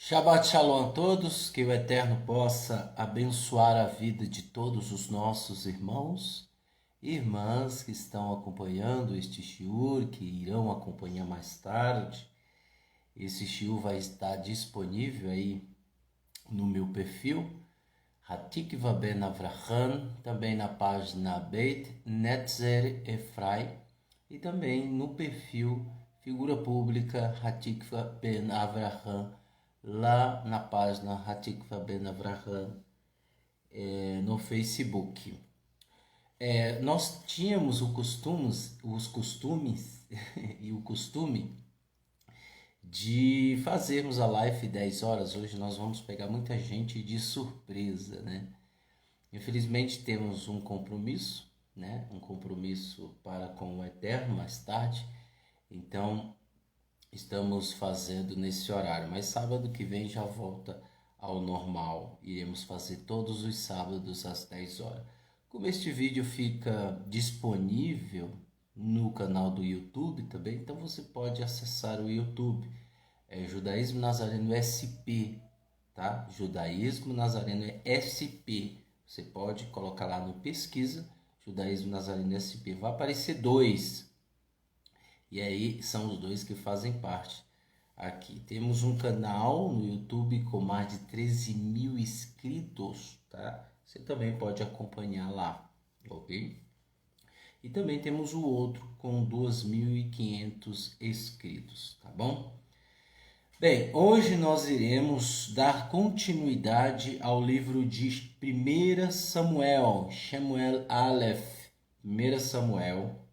Shabbat Shalom a todos, que o Eterno possa abençoar a vida de todos os nossos irmãos e irmãs que estão acompanhando este shiur, que irão acompanhar mais tarde. Esse shiur vai estar disponível aí no meu perfil, Hatikva Ben Avraham, também na página Beit Netzer Efrai e também no perfil Figura Pública Hatikva Ben Avraham, lá na página Hatikva Ben Avraham no Facebook. Nós tínhamos os costumes e o costume de fazermos a live 10 horas. Hoje nós vamos pegar muita gente de surpresa, né? Infelizmente temos um compromisso, né? Um compromisso para com o Eterno mais tarde. Então estamos fazendo nesse horário, mas sábado que vem já volta ao normal. Iremos fazer todos os sábados às 10 horas. Como este vídeo fica disponível no canal do YouTube também, então você pode acessar o YouTube. Judaísmo Nazareno SP, tá? Judaísmo Nazareno SP. Você pode colocar lá no pesquisa, Judaísmo Nazareno SP. Vai aparecer dois. E aí são os dois que fazem parte aqui. Temos um canal no YouTube com mais de 13 mil inscritos, tá? Você também pode acompanhar lá, ok? E também temos o outro com 2.500 inscritos, tá bom? Bem, hoje nós iremos dar continuidade ao livro de 1 Samuel, Shemuel Aleph, 1 Samuel.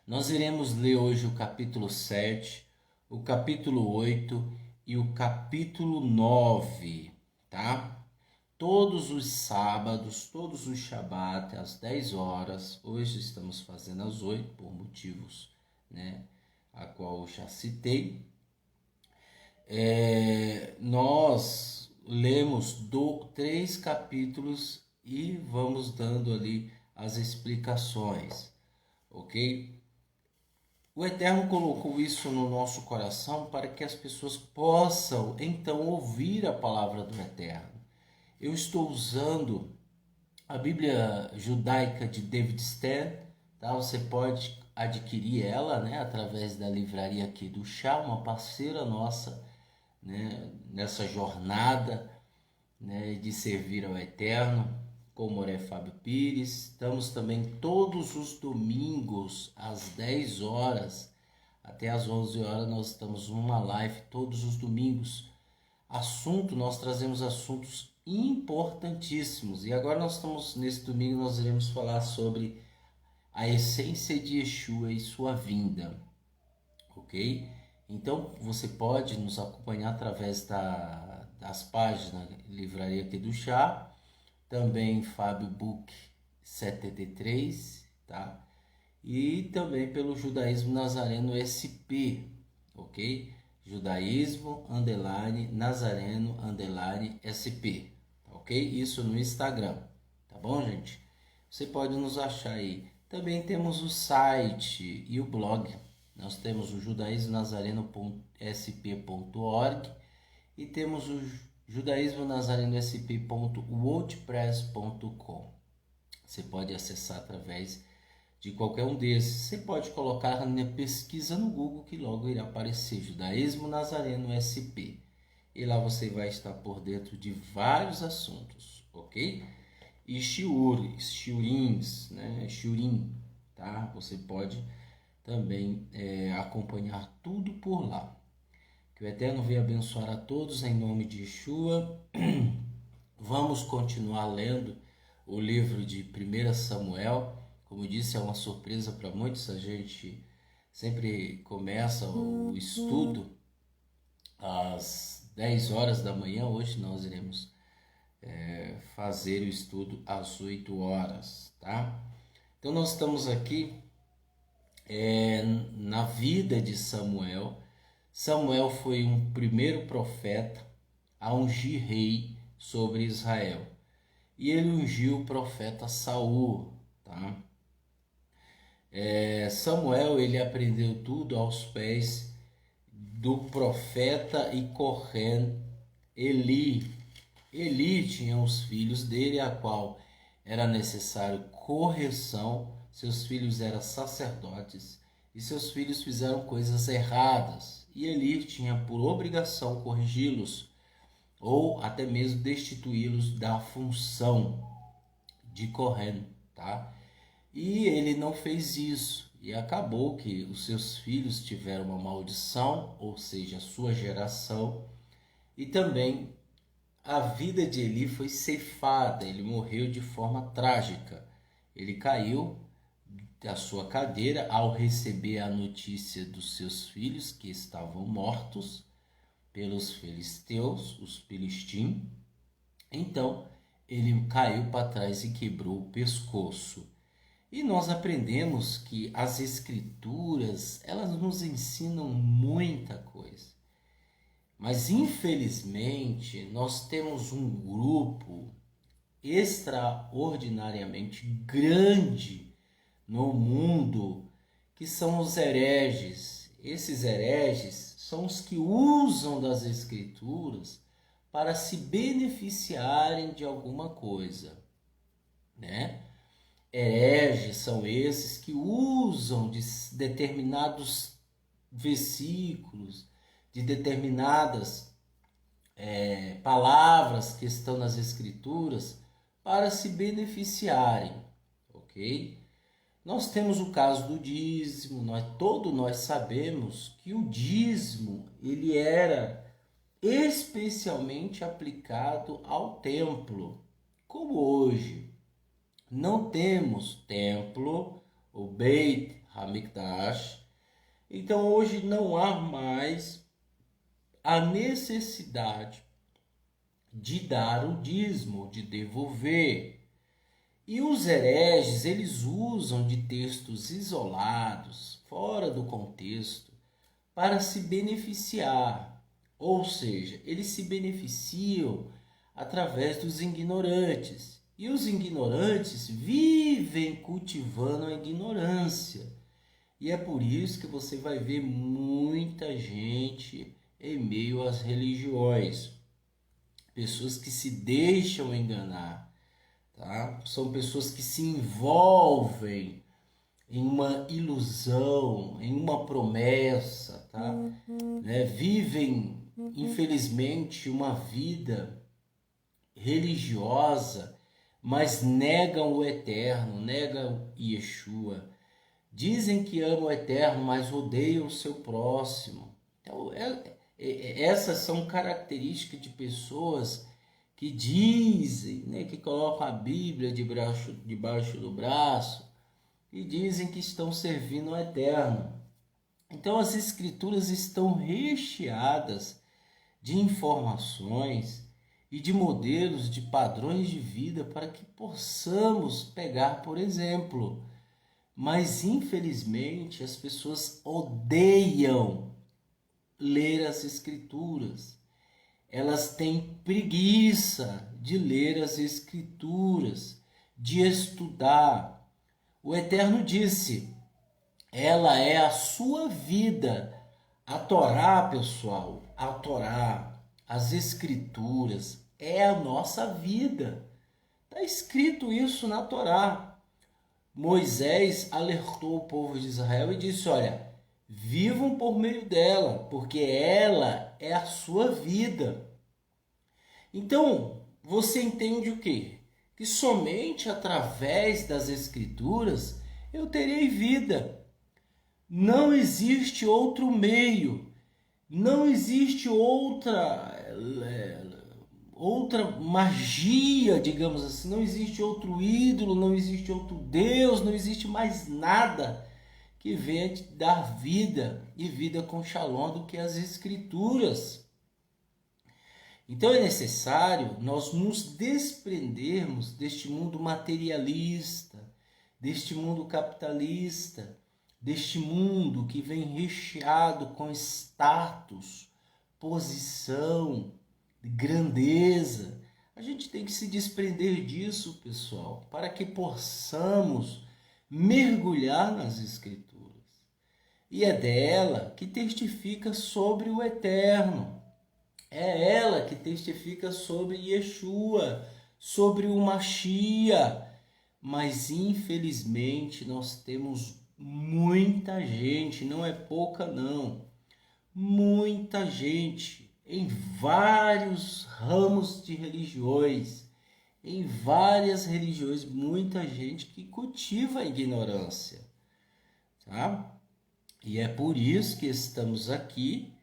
Nós iremos ler hoje o capítulo 7, o capítulo 8 e o capítulo 9, tá? Todos os sábados, todos os Shabat, às 10 horas. Hoje estamos fazendo às 8, por motivos, né, a qual eu já citei. Nós lemos 3 capítulos e vamos dando ali as explicações, ok? O Eterno colocou isso no nosso coração para que as pessoas possam então ouvir a palavra do Eterno. Eu estou usando a Bíblia Judaica de David Stan, tá? Você pode adquirir ela, né, através da livraria aqui do Chá, uma parceira nossa, né, nessa jornada, né, de servir ao Eterno, com o Moré Fábio Pires. Estamos também todos os domingos às 10 horas até às 11 horas. Nós estamos numa live todos os domingos. Nós trazemos assuntos importantíssimos. E agora nesse domingo nós iremos falar sobre a essência de Yeshua e sua vinda, ok? Então você pode nos acompanhar através das páginas Livraria aqui do Chá, também Fábio Book 73, tá? E também pelo Judaísmo Nazareno SP, ok? Judaísmo Nazareno SP, tá, ok? Isso no Instagram, tá bom, gente? Você pode nos achar aí. Também temos o site e o blog. Nós temos o judaísmonazareno.sp.org e temos o judaísmonazareno.wordpress.com. Você pode acessar através de qualquer um desses. Você pode colocar na pesquisa no Google que logo irá aparecer Judaísmo Nazareno SP. E lá você vai estar por dentro de vários assuntos, ok? E shiurins, né? Shiurim, tá? Você pode também acompanhar tudo por lá. Que o Eterno venha abençoar a todos em nome de Yeshua. Vamos continuar lendo o livro de 1 Samuel. Como disse, é uma surpresa para muitos. A gente sempre começa o estudo às 10 horas da manhã. Hoje nós iremos fazer o estudo às 8 horas, tá? Então nós estamos aqui na vida de Samuel. Samuel foi um primeiro profeta a ungir rei sobre Israel. E ele ungiu o profeta Saul, tá? Samuel, ele aprendeu tudo aos pés do profeta e Corren Eli. Eli tinha os filhos dele, a qual era necessário correção. Seus filhos eram sacerdotes e seus filhos fizeram coisas erradas. E Eli tinha por obrigação corrigi-los ou até mesmo destituí-los da função de Cohen, tá? E ele não fez isso. E acabou que os seus filhos tiveram uma maldição, ou seja, a sua geração, e também a vida de Eli foi ceifada, ele morreu de forma trágica. Ele caiu da sua cadeira ao receber a notícia dos seus filhos que estavam mortos pelos filisteus, os filistim. Então, ele caiu para trás e quebrou o pescoço. E nós aprendemos que as escrituras, elas nos ensinam muita coisa. Mas infelizmente, nós temos um grupo extraordinariamente grande no mundo que são os hereges. Esses hereges são os que usam das escrituras para se beneficiarem de alguma coisa, né? Hereges são esses que usam de determinados versículos, de determinadas palavras que estão nas escrituras para se beneficiarem, ok? Nós temos o caso do dízimo, nós sabemos que o dízimo ele era especialmente aplicado ao templo, como hoje. Não temos templo, o Beit HaMikdash, então hoje não há mais a necessidade de dar o dízimo, de devolver. E os hereges, eles usam de textos isolados, fora do contexto, para se beneficiar. Ou seja, eles se beneficiam através dos ignorantes. E os ignorantes vivem cultivando a ignorância. E é por isso que você vai ver muita gente em meio às religiões. Pessoas que se deixam enganar, tá? São pessoas que se envolvem em uma ilusão, em uma promessa, tá? Vivem, infelizmente, uma vida religiosa, mas negam o eterno, negam Yeshua. Dizem que amam o eterno, mas odeiam o seu próximo. Então, essas são características de pessoas que dizem, né, que colocam a Bíblia debaixo do braço e dizem que estão servindo ao eterno. Então, as escrituras estão recheadas de informações e de modelos, de padrões de vida para que possamos pegar, por exemplo. Mas, infelizmente, as pessoas odeiam ler as escrituras. Elas têm preguiça de ler as escrituras, de estudar. O Eterno disse, ela é a sua vida. A Torá, pessoal, a Torá, as escrituras, é a nossa vida. Está escrito isso na Torá. Moisés alertou o povo de Israel e disse, olha, vivam por meio dela, porque ela é a sua vida. Então, você entende o quê? Que somente através das escrituras eu terei vida. Não existe outro meio, não existe outra magia, digamos assim, não existe outro ídolo, não existe outro Deus, não existe mais nada que venha te dar vida e vida com shalom do que as escrituras. Então é necessário nós nos desprendermos deste mundo materialista, deste mundo capitalista, deste mundo que vem recheado com status, posição, grandeza. A gente tem que se desprender disso, pessoal, para que possamos mergulhar nas escrituras. E é dela que testifica sobre o eterno. É ela que testifica sobre Yeshua, sobre o Mashiach. Mas infelizmente nós temos muita gente, não é pouca não, muita gente em vários ramos de religiões, em várias religiões, muita gente que cultiva a ignorância, tá? E é por isso que estamos aqui,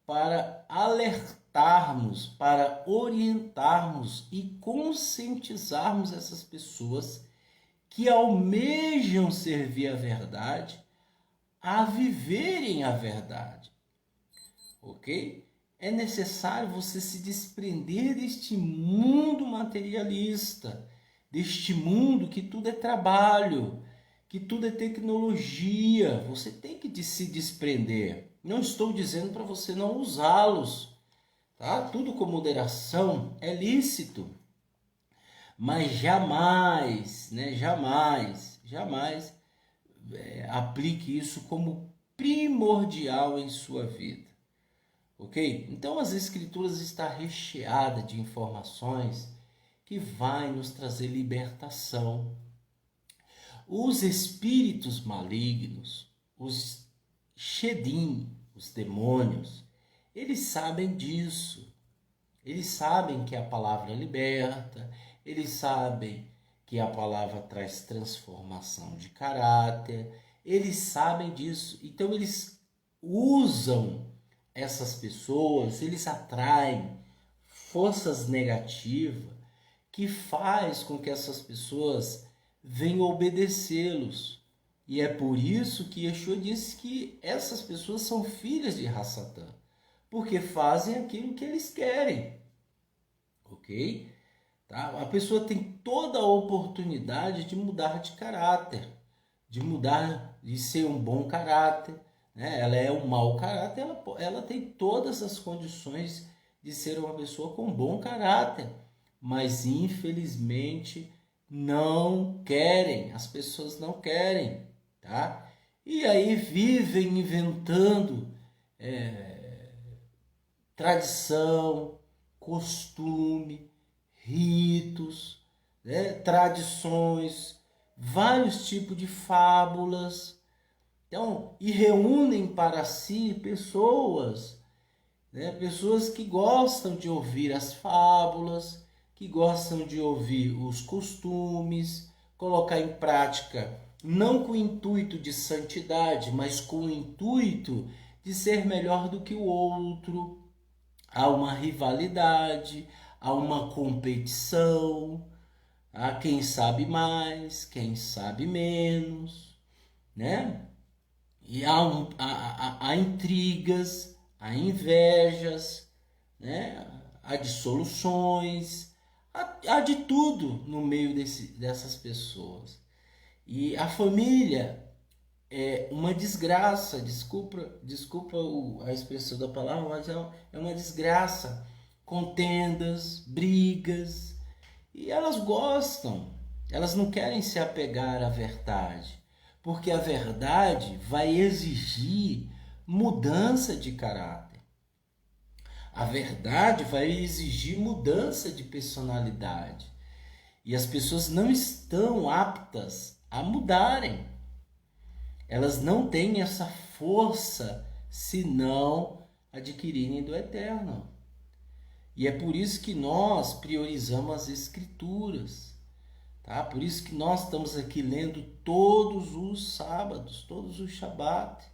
para alertarmos, para orientarmos e conscientizarmos essas pessoas que almejam servir a verdade, a viverem a verdade, ok? É necessário você se desprender deste mundo materialista, deste mundo que tudo é trabalho, que tudo é tecnologia. Você tem que se desprender. Não estou dizendo para você não usá-los, tá? Tudo com moderação é lícito, mas jamais, né? Jamais aplique isso como primordial em sua vida, ok? Então as escrituras estão recheadas de informações que vai nos trazer libertação. Os espíritos malignos, os Shedim, os demônios, eles sabem disso. Eles sabem que a palavra liberta, eles sabem que a palavra traz transformação de caráter, eles sabem disso. Então eles usam essas pessoas, eles atraem forças negativas que faz com que essas pessoas venham obedecê-los. E é por isso que Yeshua disse que essas pessoas são filhas de Hassatã, porque fazem aquilo que eles querem, ok? Tá? A pessoa tem toda a oportunidade de mudar de caráter, de mudar, de ser um bom caráter, né? Ela é um mau caráter, ela tem todas as condições de ser uma pessoa com bom caráter, mas infelizmente não querem, as pessoas não querem, tá? E aí vivem inventando tradição, costume, ritos, né? Tradições, vários tipos de fábulas. Então, e reúnem para si pessoas, né? Pessoas que gostam de ouvir as fábulas, que gostam de ouvir os costumes, colocar em prática, não com o intuito de santidade, mas com o intuito de ser melhor do que o outro. Há uma rivalidade, há uma competição, há quem sabe mais, quem sabe menos, né? E há intrigas, há invejas, né? Há dissoluções, há de tudo no meio dessas pessoas. E a família é uma desgraça, desculpa a expressão da palavra, mas é uma desgraça. Contendas, brigas, e elas gostam, elas não querem se apegar à verdade, porque a verdade vai exigir mudança de caráter. A verdade vai exigir mudança de personalidade. E as pessoas não estão aptas a mudarem. Elas não têm essa força se não adquirirem do eterno. E é por isso que nós priorizamos as escrituras, tá? Por isso que nós estamos aqui lendo todos os sábados, todos os Shabat,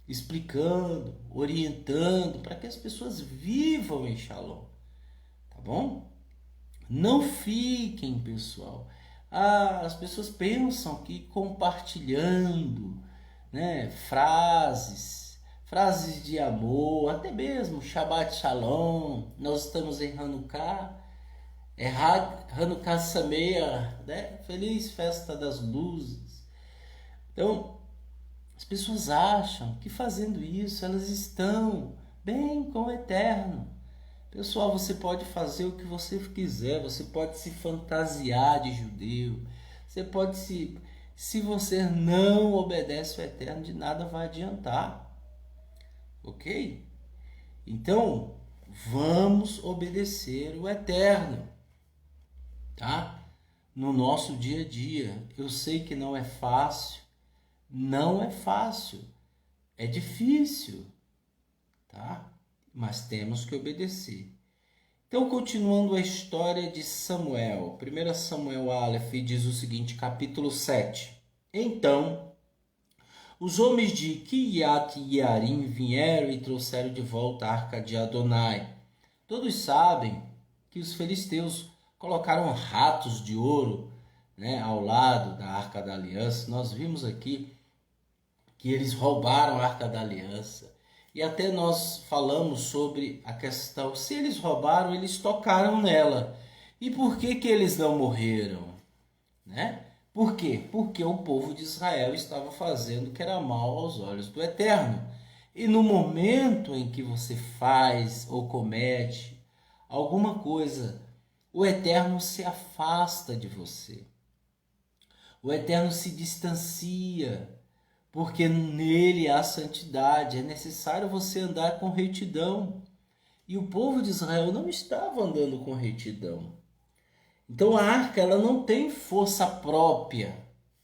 explicando, orientando, para que as pessoas vivam em Shalom, tá bom? Não fiquem, pessoal. As pessoas pensam que compartilhando, né, frases de amor, até mesmo Shabbat Shalom, nós estamos em Hanukkah, Hanukkah Sameach, né? Feliz festa das luzes. Então, as pessoas acham que fazendo isso elas estão bem com o Eterno. Pessoal, você pode fazer o que você quiser, você pode se fantasiar de judeu, você pode se você não obedece ao Eterno, de nada vai adiantar, ok? Então, Vamos obedecer o Eterno, tá? No nosso dia a dia. Eu sei que não é fácil, é difícil, tá? Mas temos que obedecer. Então, continuando a história de Samuel, 1 Samuel Aleph diz o seguinte, capítulo 7. Então, os homens de Kiriat Jearim vieram e trouxeram de volta a arca de Adonai. Todos sabem que os filisteus colocaram ratos de ouro, né, ao lado da arca da aliança. Nós vimos aqui que eles roubaram a arca da aliança. E até nós falamos sobre a questão, se eles roubaram, eles tocaram nela. E por que que eles não morreram? Né? Por quê? Porque o povo de Israel estava fazendo o que era mal aos olhos do Eterno. E no momento em que você faz ou comete alguma coisa, o Eterno se afasta de você. O Eterno se distancia, porque nele há santidade. É necessário você andar com retidão. E o povo de Israel não estava andando com retidão. Então a arca, ela não tem força própria.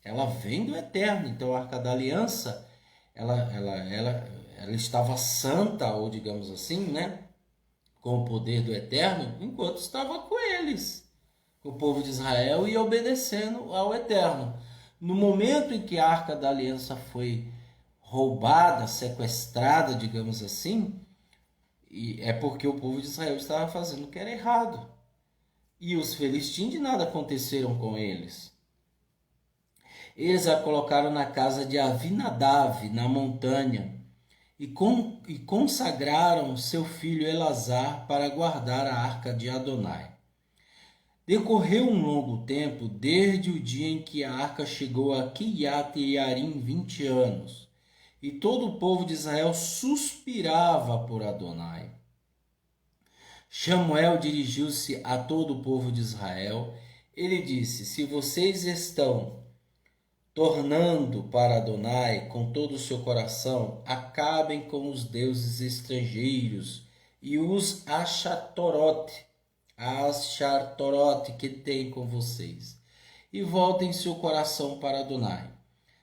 Ela vem do Eterno. Então a arca da aliança, ela estava santa, ou digamos assim, né? Com o poder do Eterno, enquanto estava com eles. O povo de Israel ia obedecendo ao Eterno. No momento em que a arca da aliança foi roubada, sequestrada, digamos assim, é porque o povo de Israel estava fazendo o que era errado. E os filisteus de nada aconteceram com eles. Eles a colocaram na casa de Avinadav, na montanha, e consagraram seu filho Elazar para guardar a arca de Adonai. Decorreu um longo tempo, desde o dia em que a arca chegou a Kiriat Jearim, 20 anos, e todo o povo de Israel suspirava por Adonai. Samuel dirigiu-se a todo o povo de Israel. Ele disse: se vocês estão tornando para Adonai com todo o seu coração, acabem com os deuses estrangeiros e os Ashatorote que tem com vocês, e voltem seu coração para Adonai.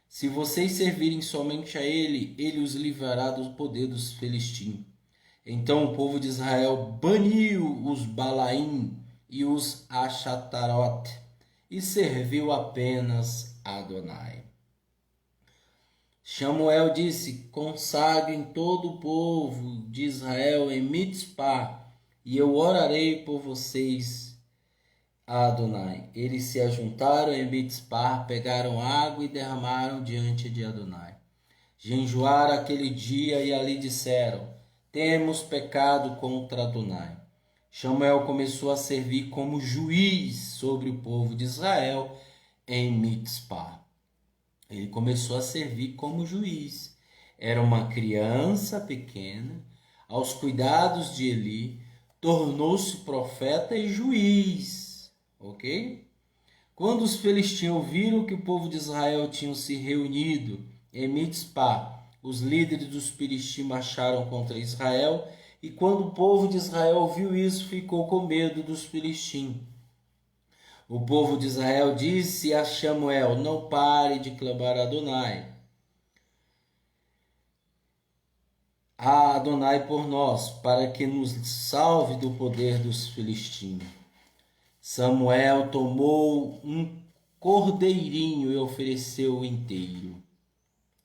Se vocês servirem somente a ele, ele os livrará do poder dos filisteus. Então o povo de Israel baniu os Balaim e os Ashatarote e serviu apenas a Adonai. Samuel disse: consagrem todo o povo de Israel em Mitzpah, e eu orarei por vocês a Adonai. Eles se ajuntaram em Mitzpah, pegaram água e derramaram diante de Adonai. Jejuaram aquele dia e ali disseram: temos pecado contra Adonai. Samuel começou a servir como juiz sobre o povo de Israel em Mitzpah. Ele começou a servir como juiz. Era uma criança pequena, aos cuidados de Eli, tornou-se profeta e juiz, ok? Quando os filisteus viram que o povo de Israel tinha se reunido em Mitzpah, os líderes dos filisteus marcharam contra Israel, e quando o povo de Israel viu isso, ficou com medo dos filisteus. O povo de Israel disse a Samuel: não pare de clamar a Adonai. A Adonai por nós, para que nos salve do poder dos filisteus. Samuel tomou um cordeirinho e ofereceu-o inteiro,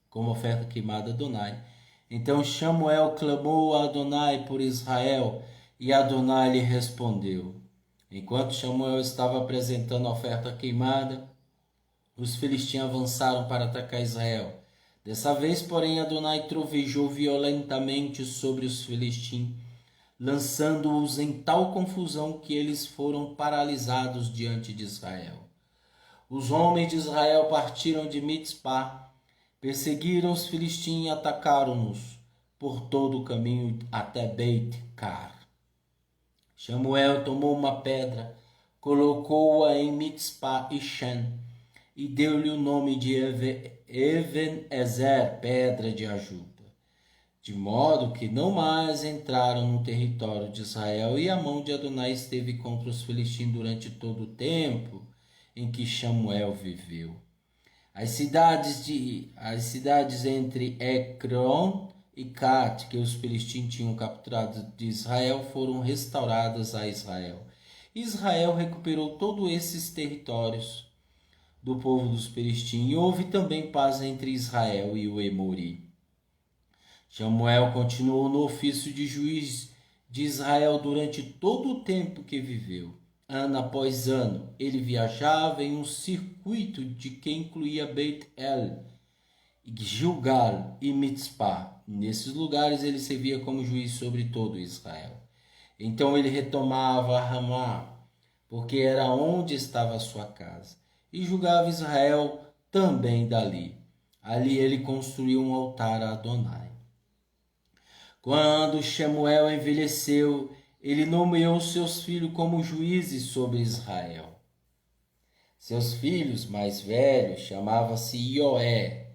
como oferta queimada a Adonai. Então Samuel clamou a Adonai por Israel, e Adonai lhe respondeu. Enquanto Samuel estava apresentando a oferta queimada, os filisteus avançaram para atacar Israel. Dessa vez, porém, Adonai trovejou violentamente sobre os filisteus, lançando-os em tal confusão que eles foram paralisados diante de Israel. Os homens de Israel partiram de Mitzpah, perseguiram os filisteus e atacaram-nos por todo o caminho até Beit-Car. Samuel tomou uma pedra, colocou-a em Mitzpah e Shen, e deu-lhe o nome de Even-Ezer, pedra de ajuda. de modo que não mais entraram no território de Israel, e a mão de Adonai esteve contra os filisteus durante todo o tempo em que Samuel viveu. As cidades entre Ecrón e Gat, que os filisteus tinham capturado de Israel, foram restauradas a Israel. Israel recuperou todos esses territórios do povo dos filisteus, e houve também paz entre Israel e o Emori. Samuel continuou no ofício de juiz de Israel durante todo o tempo que viveu. Ano após ano, ele viajava em um circuito que incluía Beit-El, Gilgal e Mitzpah. Nesses lugares ele servia como juiz sobre todo Israel. Então ele retomava Ramá, porque era onde estava a sua casa, e julgava Israel também dali. Ali ele construiu um altar a Adonai. Quando Samuel envelheceu, ele nomeou seus filhos como juízes sobre Israel. Seus filhos mais velhos chamavam-se Ioé,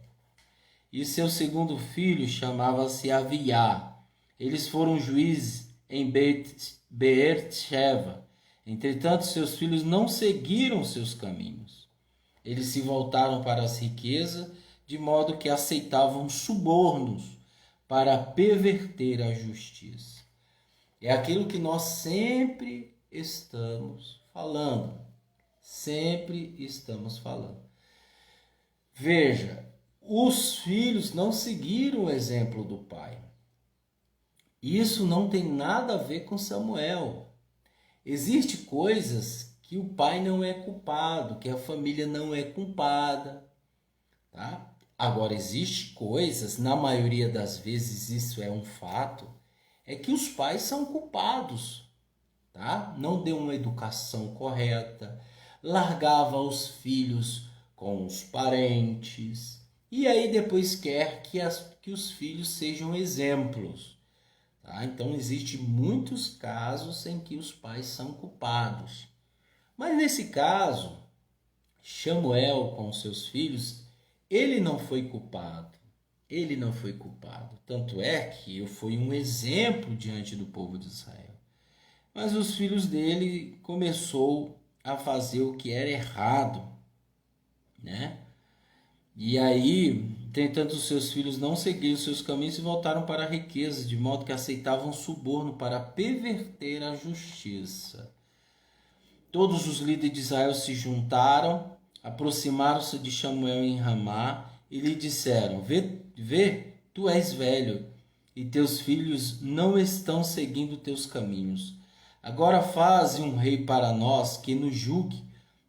e seu segundo filho chamava-se Aviá. Eles foram juízes em Beer-sheva. Entretanto, seus filhos não seguiram seus caminhos. Eles se voltaram para as riquezas, de modo que aceitavam subornos para perverter a justiça. É aquilo que nós sempre estamos falando. Sempre estamos falando. Veja, os filhos não seguiram o exemplo do pai. Isso não tem nada a ver com Samuel. Existem coisas que o pai não é culpado, que a família não é culpada, tá? Agora, existem coisas, na maioria das vezes isso é um fato, é que os pais são culpados, tá? Não deu uma educação correta, largava os filhos com os parentes, e aí depois quer que os filhos sejam exemplos. Tá? Então, existem muitos casos em que os pais são culpados. Mas nesse caso, Samuel com seus filhos, ele não foi culpado. Ele não foi culpado. Tanto é que foi um exemplo diante do povo de Israel. Mas os filhos dele começou a fazer o que era errado, né? E aí, entretanto, os seus filhos não seguiram os seus caminhos e voltaram para a riqueza, de modo que aceitavam suborno para perverter a justiça. Todos os líderes de Israel se juntaram, aproximaram-se de Samuel em Ramá e lhe disseram: Vê, tu és velho, e teus filhos não estão seguindo teus caminhos. Agora faze um rei para nós que nos julgue,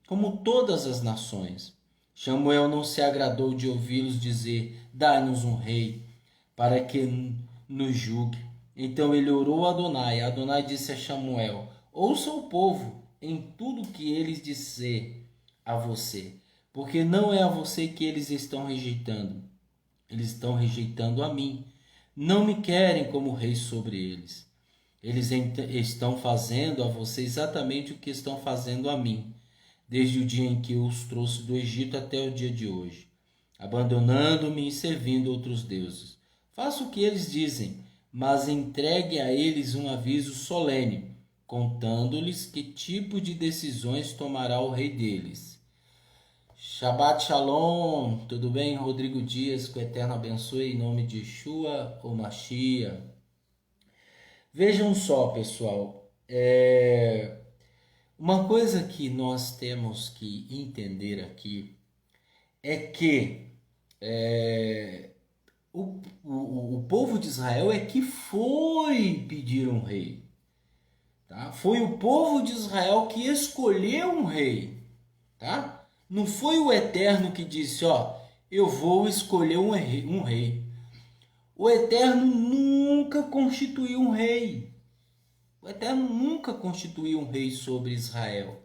como todas as nações. Samuel não se agradou de ouvi-los dizer: dá-nos um rei, para que nos julgue. Então ele orou a Adonai. Adonai disse a Samuel: ouça o povo em tudo que eles disser a você, porque não é a você que eles estão rejeitando. Eles estão rejeitando a mim. Não me querem como rei sobre eles. Eles estão fazendo a você exatamente o que estão fazendo a mim, desde o dia em que eu os trouxe do Egito até o dia de hoje, abandonando-me e servindo outros deuses. Faça o que eles dizem, mas entregue a eles um aviso solene, contando-lhes que tipo de decisões tomará o rei deles. Shabbat Shalom, tudo bem? Rodrigo Dias, que o Eterno abençoe em nome de Yeshua ou Mashiach. Vejam só, pessoal, uma coisa que nós temos que entender aqui é que o povo de Israel é que foi pedir um rei. Tá? Foi o povo de Israel que escolheu um rei. Tá? Não foi o Eterno que disse: ó, eu vou escolher um rei. O Eterno nunca constituiu um rei. O Eterno nunca constituiu um rei sobre Israel.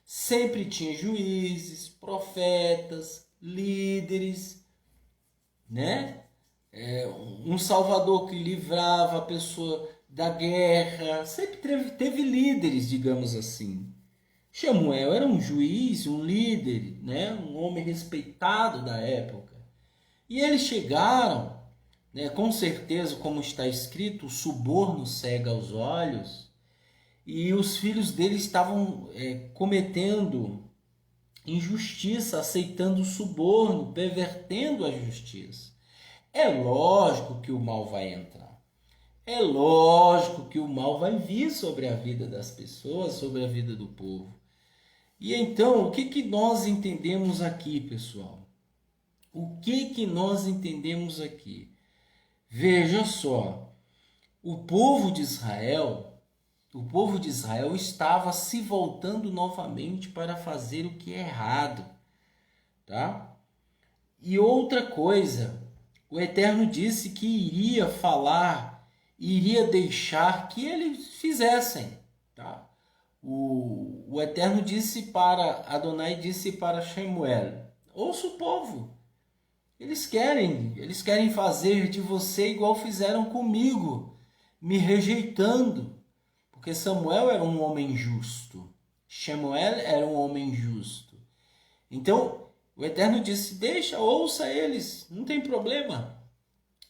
Sempre tinha juízes, profetas, líderes, né? Um salvador que livrava a pessoa da guerra. Sempre teve líderes, digamos assim. Samuel era um juiz, um líder, né? Um homem respeitado da época. E eles chegaram, né? Com certeza, como está escrito, o suborno cega os olhos, e os filhos dele estavam cometendo injustiça, aceitando suborno, pervertendo a justiça. É lógico que o mal vai entrar. É lógico que o mal vai vir sobre a vida das pessoas, sobre a vida do povo. E então, o que nós entendemos aqui, pessoal? O que nós entendemos aqui? Veja só, o povo de Israel, estava se voltando novamente para fazer o que é errado, tá? E outra coisa, o Eterno disse que iria falar, iria deixar que eles fizessem, tá? O Eterno disse para Adonai, disse para Shemuel: ouça o povo. Eles querem fazer de você igual fizeram comigo, me rejeitando, porque Samuel era um homem justo, Shemuel era um homem justo. Então, o Eterno disse: deixa, ouça eles, não tem problema.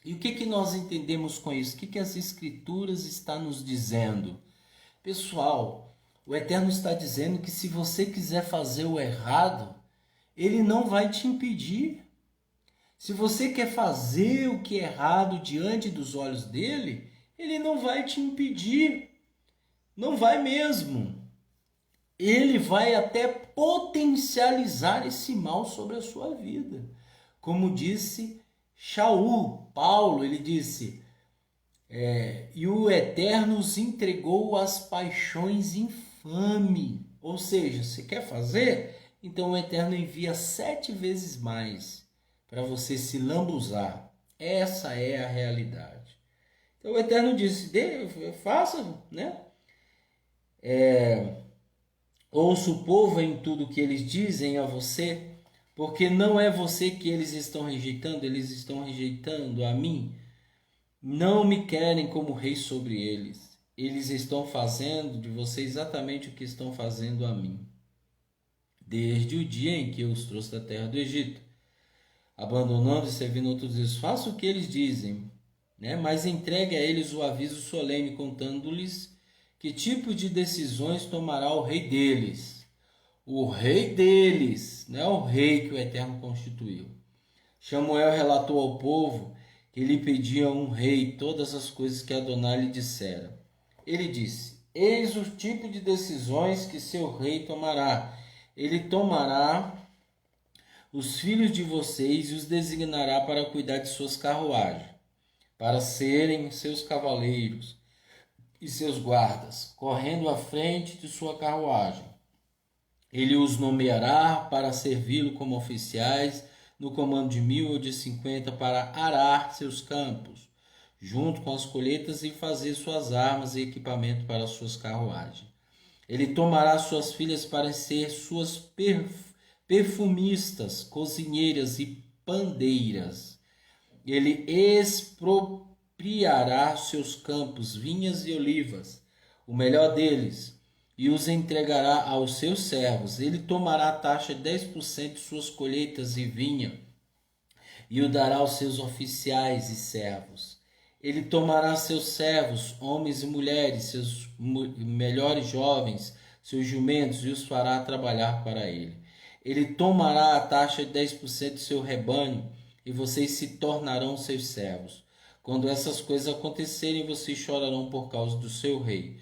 E o que nós entendemos com isso? O que as Escrituras estão nos dizendo? Pessoal, o Eterno está dizendo que se você quiser fazer o errado, Ele não vai te impedir. Se você quer fazer o que é errado diante dos olhos dele, Ele não vai te impedir. Não vai mesmo. Ele vai até potencializar esse mal sobre a sua vida. Como disse Shaul, Paulo, ele disse: e o Eterno os entregou às paixões infame. Ou seja, você quer fazer? Então o Eterno envia 7 vezes mais para você se lambuzar. Essa é a realidade. Então o Eterno disse: faça, né? Ouça o povo em tudo que eles dizem a você, porque não é você que eles estão rejeitando a mim. Não me querem como rei sobre eles. Eles estão fazendo de você exatamente o que estão fazendo a mim, desde o dia em que eu os trouxe da terra do Egito, abandonando e servindo outros deuses. Faça o que eles dizem, né? Mas entregue a eles o aviso solene, contando-lhes que tipo de decisões tomará o rei deles. O rei deles, não é o rei que o Eterno constituiu. Samuel relatou ao povo que lhe pedia um rei todas as coisas que Adonai lhe dissera. Ele disse: eis o tipo de decisões que seu rei tomará. Ele tomará os filhos de vocês e os designará para cuidar de suas carruagens, para serem seus cavaleiros e seus guardas, correndo à frente de sua carruagem. Ele os nomeará para servi-lo como oficiais no comando de 1000 ou de 50 para arar seus campos, junto com as colheitas, e fazer suas armas e equipamento para suas carruagens. Ele tomará suas filhas para ser suas perfumistas, cozinheiras e pandeiras. Ele expropriará seus campos, vinhas e olivas, o melhor deles, e os entregará aos seus servos. Ele tomará a taxa de 10% de suas colheitas e vinha, e o dará aos seus oficiais e servos. Ele tomará seus servos, homens e mulheres, seus melhores jovens, seus jumentos, e os fará trabalhar para ele. Ele tomará a taxa de 10% do seu rebanho, e vocês se tornarão seus servos. Quando essas coisas acontecerem, vocês chorarão por causa do seu rei,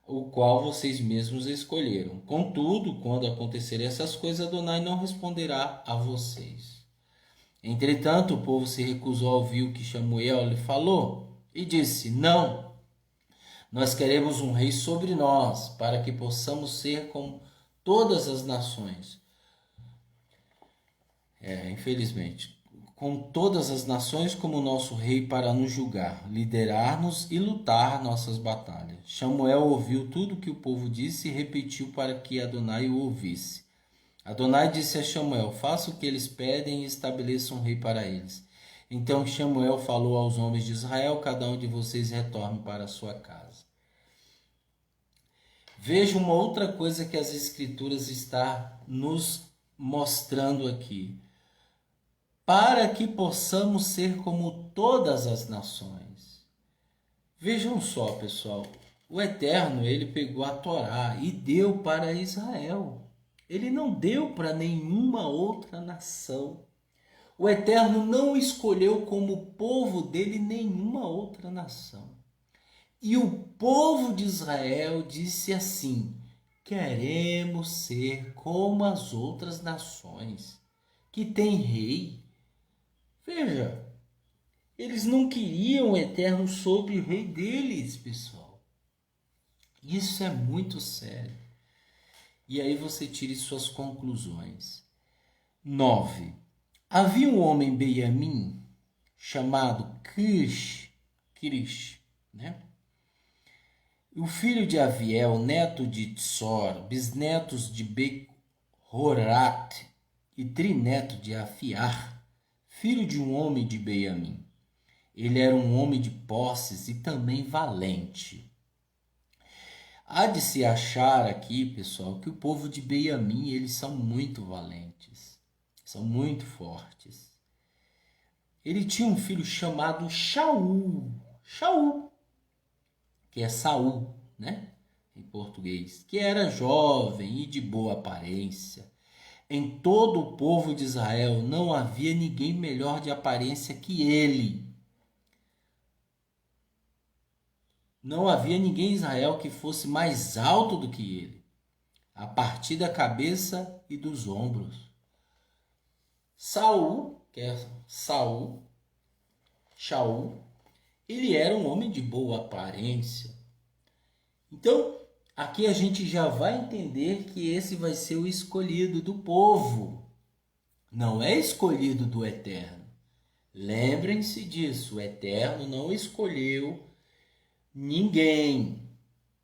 o qual vocês mesmos escolheram. Contudo, quando acontecerem essas coisas, Adonai não responderá a vocês. Entretanto, o povo se recusou a ouvir o que Samuel lhe falou e disse: não, nós queremos um rei sobre nós, para que possamos ser como todas as nações. Infelizmente, com todas as nações como nosso rei para nos julgar, liderar-nos e lutar nossas batalhas. Samuel ouviu tudo o que o povo disse e repetiu para que Adonai o ouvisse. Adonai disse a Samuel: faça o que eles pedem e estabeleça um rei para eles. Então Samuel falou aos homens de Israel: cada um de vocês retorne para a sua casa. Veja uma outra coisa que as Escrituras estão nos mostrando aqui. para que possamos ser como todas as nações. Vejam só, pessoal, o Eterno, ele pegou a Torá e deu para Israel. Ele não deu para nenhuma outra nação. O Eterno não escolheu como povo dele nenhuma outra nação. E o povo de Israel disse assim: queremos ser como as outras nações, que têm rei. Veja, eles não queriam o Eterno sobre o rei deles, pessoal. Isso é muito sério. E aí você tire suas conclusões. 9. Havia um homem Benjamim chamado Crish, né? O filho de Aviel, neto de Tsor, bisnetos de Behorat e trineto de Afiar, filho de um homem de Benjamim. Ele era um homem de posses e também valente. Há de se achar aqui, pessoal, que o povo de Benjamim, eles são muito valentes, são muito fortes. Ele tinha um filho chamado Shaul, que é Saul, né? Em português, que era jovem e de boa aparência. Em todo o povo de Israel não havia ninguém melhor de aparência que ele. Não havia ninguém em Israel que fosse mais alto do que ele, a partir da cabeça e dos ombros. Saul, que é Shaul, ele era um homem de boa aparência. Então, aqui a gente já vai entender que esse vai ser o escolhido do povo. Não é escolhido do Eterno. Lembrem-se disso, o Eterno não escolheu ninguém,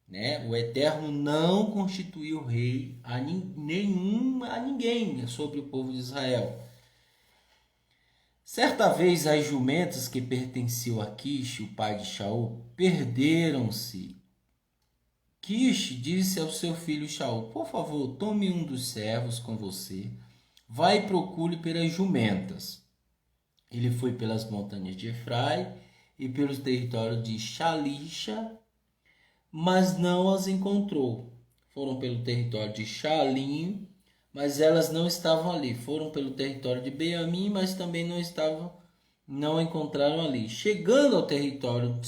né? O Eterno não constituiu rei a ninguém sobre o povo de Israel. Certa vez as jumentas que pertenciam a Quish, o pai de Shaul, perderam-se. Quish disse ao seu filho Shaul: por favor, tome um dos servos com você, vai e procure pelas jumentas. Ele foi pelas montanhas de Efrai e pelos territórios de Shalisha, mas não as encontrou. Foram pelo território de Shalim, mas elas não estavam ali. Foram pelo território de Benjamim, mas também não encontraram ali. Chegando ao território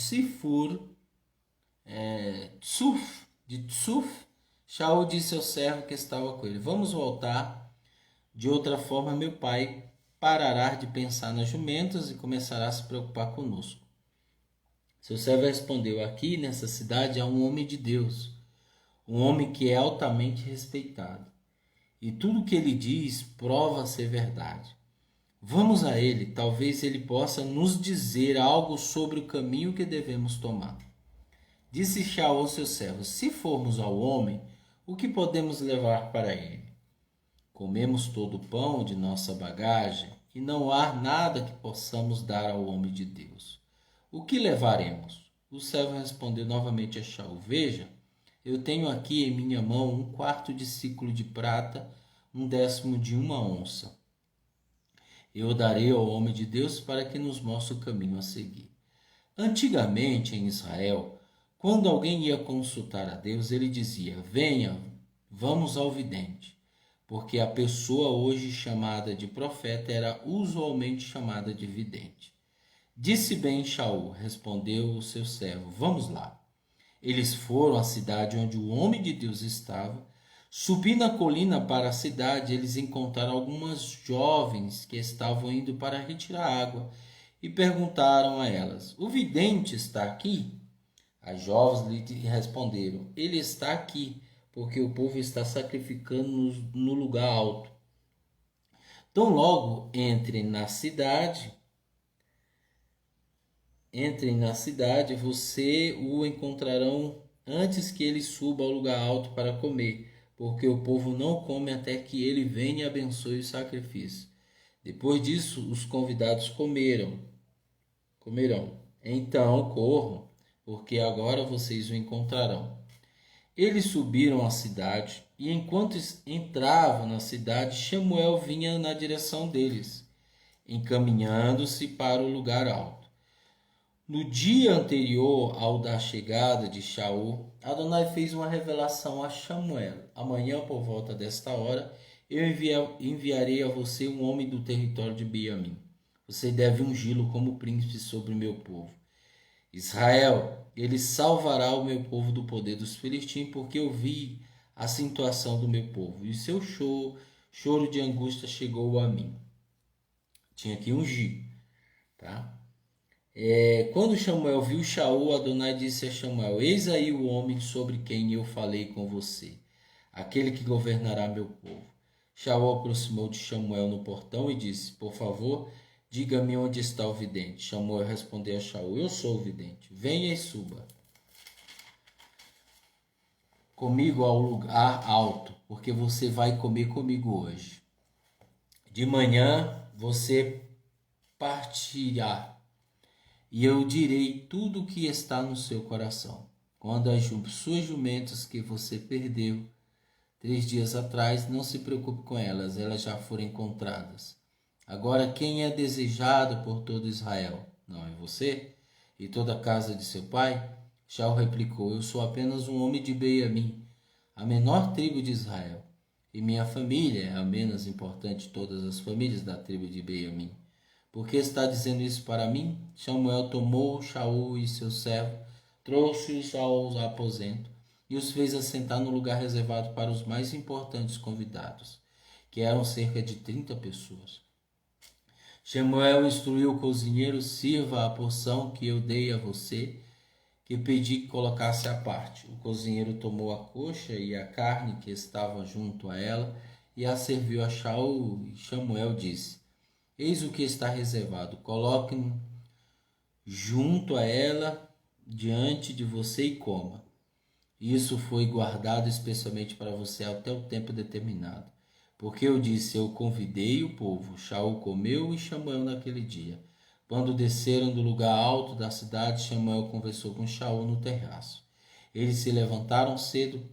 de Tsuf, Shaul disse ao servo que estava com ele: vamos voltar, de outra forma meu pai parará de pensar nas jumentas e começará a se preocupar conosco. Seu servo respondeu: aqui nessa cidade há um homem de Deus, um homem que é altamente respeitado, e tudo que ele diz prova ser verdade. Vamos a ele, talvez ele possa nos dizer algo sobre o caminho que devemos tomar. Disse Shaul ao seu servo: se formos ao homem, o que podemos levar para ele? Comemos todo o pão de nossa bagagem, e não há nada que possamos dar ao homem de Deus. O que levaremos? O servo respondeu novamente a Shaul: veja, eu tenho aqui em minha mão 1/4 de siclo de prata, 1/10 de uma onça. Eu darei ao homem de Deus para que nos mostre o caminho a seguir. Antigamente, em Israel, quando alguém ia consultar a Deus, ele dizia: venha, vamos ao vidente, porque a pessoa hoje chamada de profeta era usualmente chamada de vidente. Disse bem Shaul, respondeu o seu servo: vamos lá. Eles foram à cidade onde o homem de Deus estava. Subindo a colina para a cidade, eles encontraram algumas jovens que estavam indo para retirar água e perguntaram a elas: o vidente está aqui? As jovens lhe responderam: ele está aqui, porque o povo está sacrificando no lugar alto. Então logo entrem na cidade, você o encontrarão antes que ele suba ao lugar alto para comer, porque o povo não come até que ele venha e abençoe o sacrifício. Depois disso, os convidados comerão. Então corram, porque agora vocês o encontrarão. Eles subiram à cidade, e enquanto entravam na cidade, Shemuel vinha na direção deles. encaminhando-se para o lugar alto. No dia anterior ao da chegada de Shaul, Adonai fez uma revelação a Samuel. Amanhã, por volta desta hora, eu enviarei a você um homem do território de Benjamim. Você deve ungí-lo como príncipe sobre o meu povo. Israel, ele salvará o meu povo do poder dos filisteus, porque eu vi a situação do meu povo. E o seu choro de angústia chegou a mim. Tinha que ungir, tá? Quando Samuel viu Shaul, Adonai disse a Samuel: Eis aí o homem sobre quem eu falei com você, aquele que governará meu povo. Shaul aproximou de Samuel no portão e disse: Por favor, diga-me onde está o vidente. Samuel respondeu a Shaul: Eu sou o vidente. Venha e suba comigo ao lugar alto, porque você vai comer comigo hoje. De manhã você partirá, e eu direi tudo o que está no seu coração. Quando as suas jumentas que você perdeu 3 dias atrás, não se preocupe com elas, elas já foram encontradas. Agora, quem é desejado por todo Israel? Não é você? E toda a casa de seu pai? Shaul replicou: Eu sou apenas um homem de Benjamim, a menor tribo de Israel. E minha família é a menos importante de todas as famílias da tribo de Benjamim. Por que está dizendo isso para mim? Samuel tomou Shaul e seu servo, trouxe-os ao aposento e os fez assentar no lugar reservado para os mais importantes convidados, que eram cerca de 30 pessoas. Samuel instruiu o cozinheiro: sirva a porção que eu dei a você, que pedi que colocasse à parte. O cozinheiro tomou a coxa e a carne que estava junto a ela e a serviu a Shaul. E Samuel disse: Eis o que está reservado, coloque-no junto a ela, diante de você e coma. Isso foi guardado especialmente para você até o tempo determinado. Porque eu disse: Eu convidei o povo. Shaul comeu e Samuel naquele dia. Quando desceram do lugar alto da cidade, Samuel conversou com Shaul no terraço. Eles se levantaram cedo.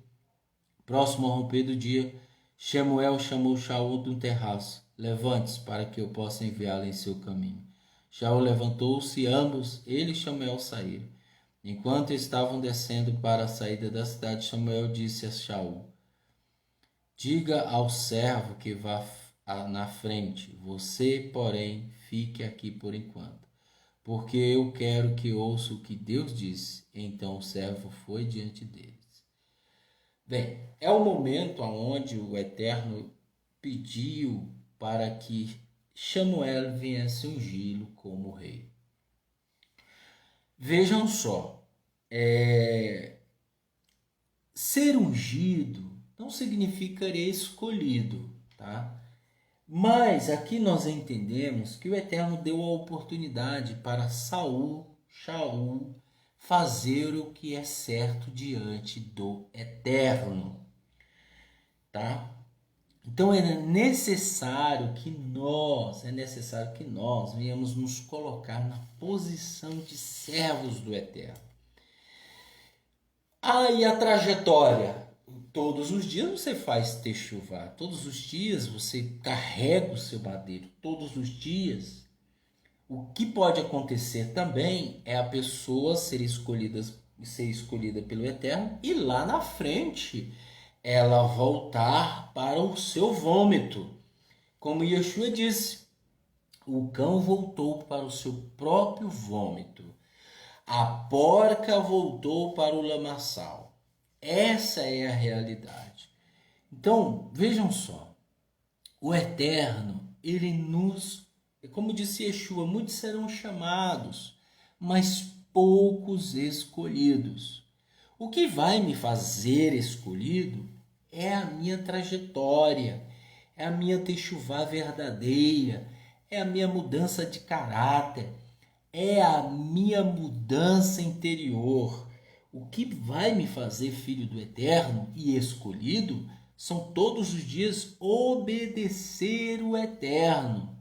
Próximo ao romper do dia, Samuel chamou Shaul do terraço. Levante-se para que eu possa enviá-lo em seu caminho. Shaul levantou-se e ambos, ele e Samuel, saíram. Enquanto estavam descendo para a saída da cidade, Samuel disse a Shaul: Diga ao servo que vá na frente. Você, porém, fique aqui por enquanto, porque eu quero que ouça o que Deus disse. Então o servo foi diante deles. Bem, é o momento onde o Eterno pediu para que Samuel viesse ungí-lo como rei. Vejam só, ser ungido não significa escolhido, tá? Mas aqui nós entendemos que o Eterno deu a oportunidade para Shaul, fazer o que é certo diante do Eterno, tá? Então é necessário que nós venhamos nos colocar na posição de servos do Eterno. E a trajetória? Todos os dias você faz techuvá, todos os dias você carrega o seu madeiro, todos os dias. O que pode acontecer também é a pessoa ser escolhida pelo Eterno e lá na frente ela voltar para o seu vômito. Como Yeshua disse, o cão voltou para o seu próprio vômito. A porca voltou para o lamaçal. Essa é a realidade. Então, vejam só. O Eterno, ele nos... Como disse Yeshua, muitos serão chamados, mas poucos escolhidos. O que vai me fazer escolhido é a minha trajetória, é a minha techuvá verdadeira, é a minha mudança de caráter, é a minha mudança interior. O que vai me fazer filho do Eterno e escolhido são todos os dias obedecer o Eterno,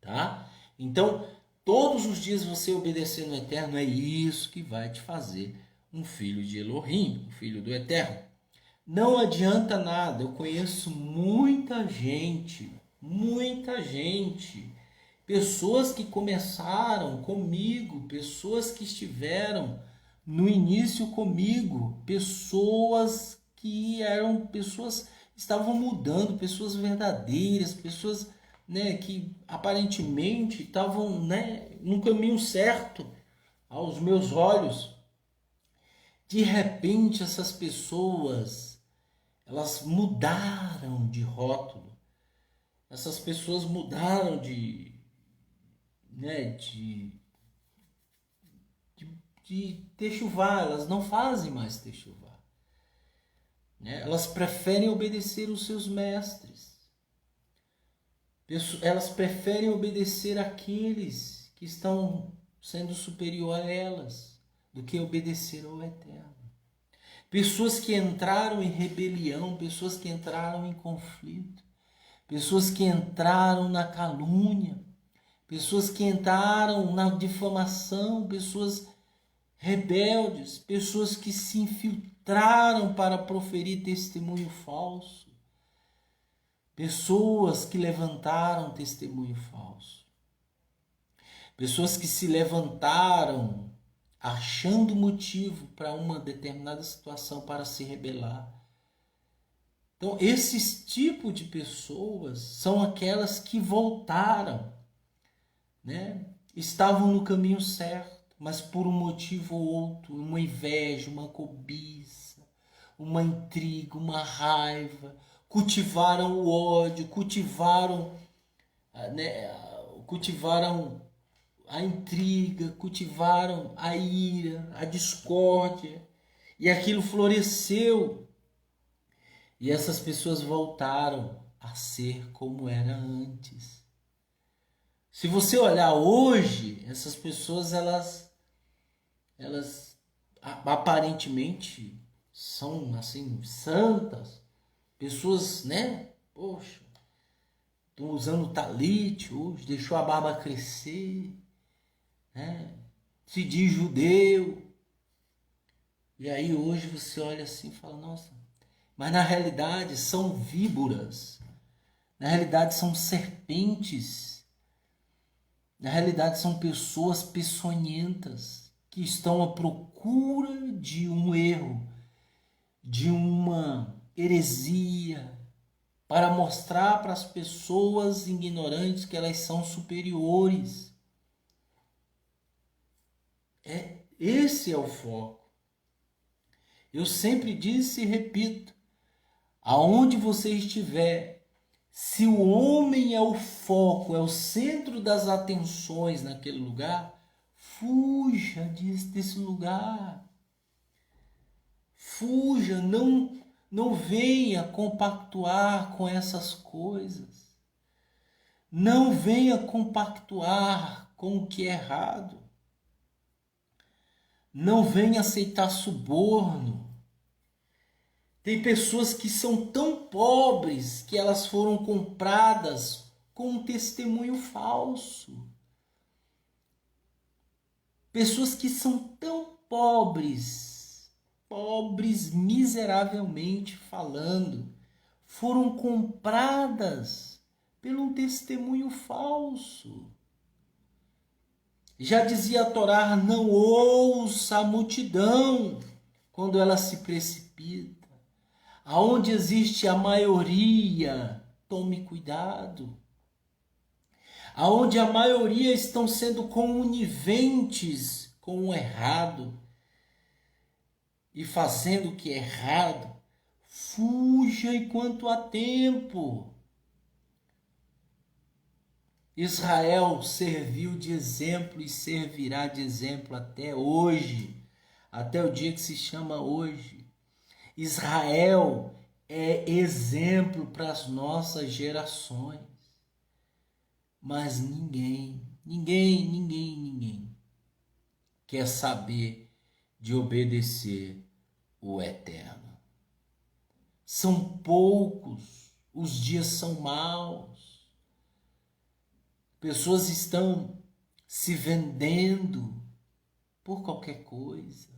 tá? Então, todos os dias você obedecendo o Eterno é isso que vai te fazer um filho de Elohim, um filho do Eterno. Não adianta nada, eu conheço muita gente pessoas que começaram comigo, pessoas que estiveram no início comigo, pessoas que eram pessoas estavam mudando, pessoas verdadeiras, pessoas, né, que aparentemente estavam, né, no caminho certo aos meus olhos. De repente essas pessoas, elas mudaram de rótulo. Essas pessoas mudaram né, de techuvá, elas não fazem mais techuvá, né? Elas preferem obedecer os seus mestres. Elas preferem obedecer àqueles que estão sendo superior a elas do que obedecer ao Eterno. Pessoas que entraram em rebelião, pessoas que entraram em conflito, pessoas que entraram na calúnia, pessoas que entraram na difamação, pessoas rebeldes, pessoas que se infiltraram para proferir testemunho falso, pessoas que levantaram testemunho falso, pessoas que se levantaram achando motivo para uma determinada situação para se rebelar. Então, esses tipos de pessoas são aquelas que voltaram, né? Estavam no caminho certo, mas por um motivo ou outro, uma inveja, uma cobiça, uma intriga, uma raiva, cultivaram o ódio, cultivaram, né, cultivaram a intriga, cultivaram a ira, a discórdia, e aquilo floresceu. E essas pessoas voltaram a ser como era antes. Se você olhar hoje, essas pessoas elas aparentemente são assim santas, pessoas, né? Poxa, estão usando talite hoje, deixou a barba crescer, né? Se diz judeu. E aí hoje você olha assim e fala, nossa, mas na realidade são víboras, na realidade são serpentes, na realidade são pessoas peçonhentas que estão à procura de um erro, de uma heresia, para mostrar para as pessoas ignorantes que elas são superiores. Esse é o foco. Eu sempre disse e repito, aonde você estiver, se o homem é o foco, é o centro das atenções naquele lugar, fuja desse lugar. Fuja, não venha compactuar com essas coisas. Não venha compactuar com o que é errado. Não venha aceitar suborno. Tem pessoas que são tão pobres que elas foram compradas com um testemunho falso. Pessoas que são tão pobres, miseravelmente falando, foram compradas pelo um testemunho falso. Já dizia a Torá, não ouça a multidão quando ela se precipita. Aonde existe a maioria, tome cuidado. Aonde a maioria estão sendo coniventes com o errado e fazendo o que é errado, fuja enquanto há tempo. Israel serviu de exemplo e servirá de exemplo até hoje, até o dia que se chama hoje. Israel é exemplo para as nossas gerações. Mas ninguém quer saber de obedecer o Eterno. São poucos, os dias são maus. Pessoas estão se vendendo por qualquer coisa.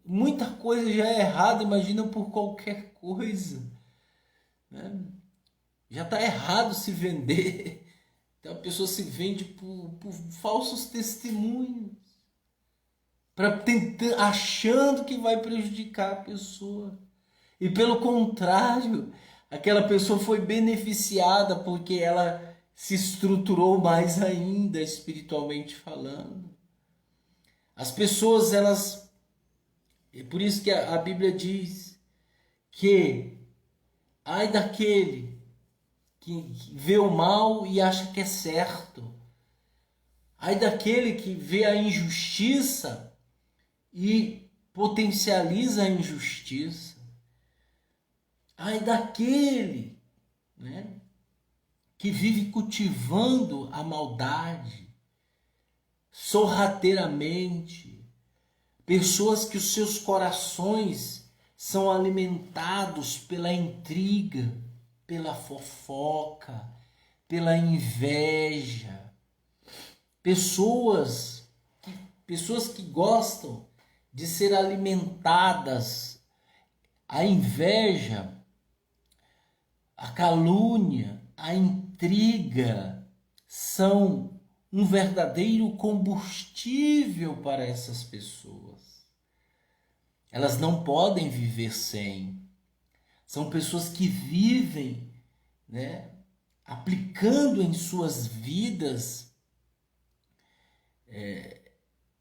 Muita coisa já é errada, imagina por qualquer coisa, né? Já está errado se vender. Então a pessoa se vende por falsos testemunhos, para tentar, achando que vai prejudicar a pessoa. E pelo contrário, aquela pessoa foi beneficiada porque ela se estruturou mais ainda espiritualmente falando. As pessoas, elas... É por isso que a Bíblia diz que ai daquele que vê o mal e acha que é certo. Ai daquele que vê a injustiça e potencializa a injustiça. Ai daquele, né, que vive cultivando a maldade sorrateiramente. Pessoas que os seus corações são alimentados pela intriga, pela fofoca, pela inveja. Pessoas que gostam de ser alimentadas. A inveja, a calúnia, a intriga são um verdadeiro combustível para essas pessoas. Elas não podem viver sem. São pessoas que vivem, né, aplicando em suas vidas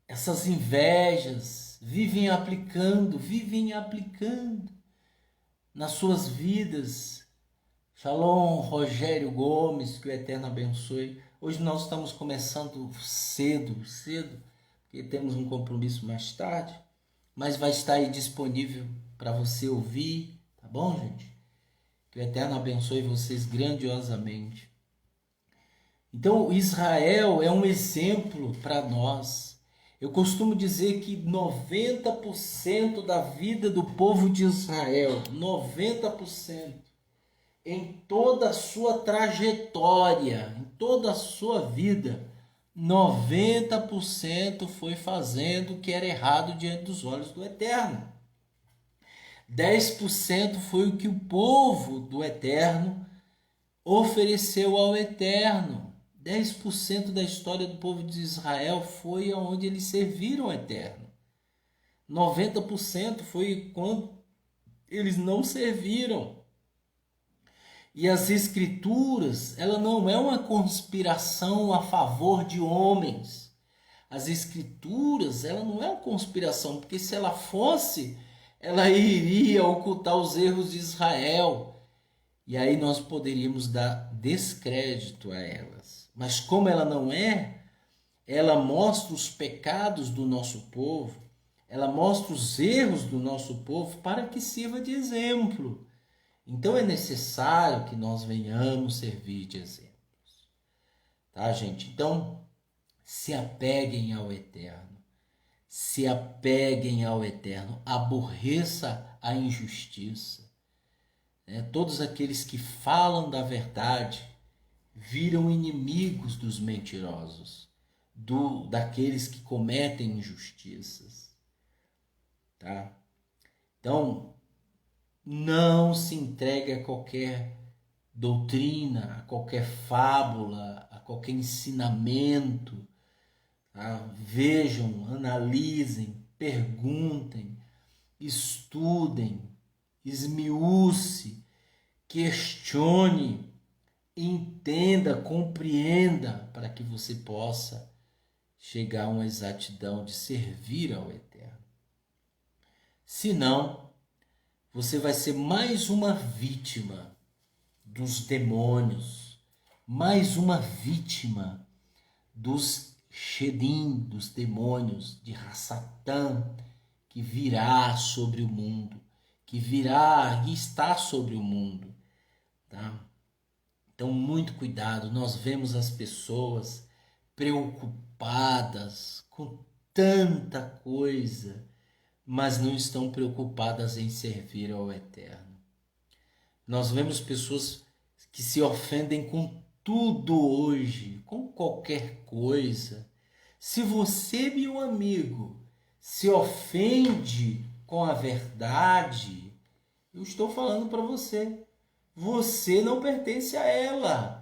essas invejas, vivem aplicando nas suas vidas. Shalom, Rogério Gomes, que o Eterno abençoe. Hoje nós estamos começando cedo, porque temos um compromisso mais tarde, mas vai estar aí disponível para você ouvir, tá bom, gente? Que o Eterno abençoe vocês grandiosamente. Então, Israel é um exemplo para nós. Eu costumo dizer que 90% da vida do povo de Israel, 90%, em toda a sua trajetória, em toda a sua vida, 90% foi fazendo o que era errado diante dos olhos do Eterno. 10% foi o que o povo do Eterno ofereceu ao Eterno. 10% da história do povo de Israel foi onde eles serviram ao Eterno. 90% foi quando eles não serviram. E as Escrituras, ela não é uma conspiração a favor de homens. As Escrituras, ela não é uma conspiração, porque se ela fosse, ela iria ocultar os erros de Israel. E aí nós poderíamos dar descrédito a elas. Mas como ela não é, ela mostra os pecados do nosso povo, ela mostra os erros do nosso povo para que sirva de exemplo. Então é necessário que nós venhamos servir de exemplos. Tá, gente? Então, se apeguem ao Eterno. Se apeguem ao Eterno. Aborreça a injustiça. Todos aqueles que falam da verdade viram inimigos dos mentirosos, daqueles que cometem injustiças. Tá? Então, não se entregue a qualquer doutrina, a qualquer fábula, a qualquer ensinamento. Tá? Vejam, analisem, perguntem, estudem, esmiúce, questione, entenda, compreenda, para que você possa chegar a uma exatidão de servir ao Eterno. Senão, você vai ser mais uma vítima dos demônios, mais uma vítima dos Shedim, dos demônios de Hassatã, que virá sobre o mundo, que virá e está sobre o mundo. Tá? Então, muito cuidado. Nós vemos as pessoas preocupadas com tanta coisa, mas não estão preocupadas em servir ao Eterno. Nós vemos pessoas que se ofendem com tudo hoje, com qualquer coisa. Se você, meu amigo, se ofende com a verdade, eu estou falando para você, você não pertence a ela.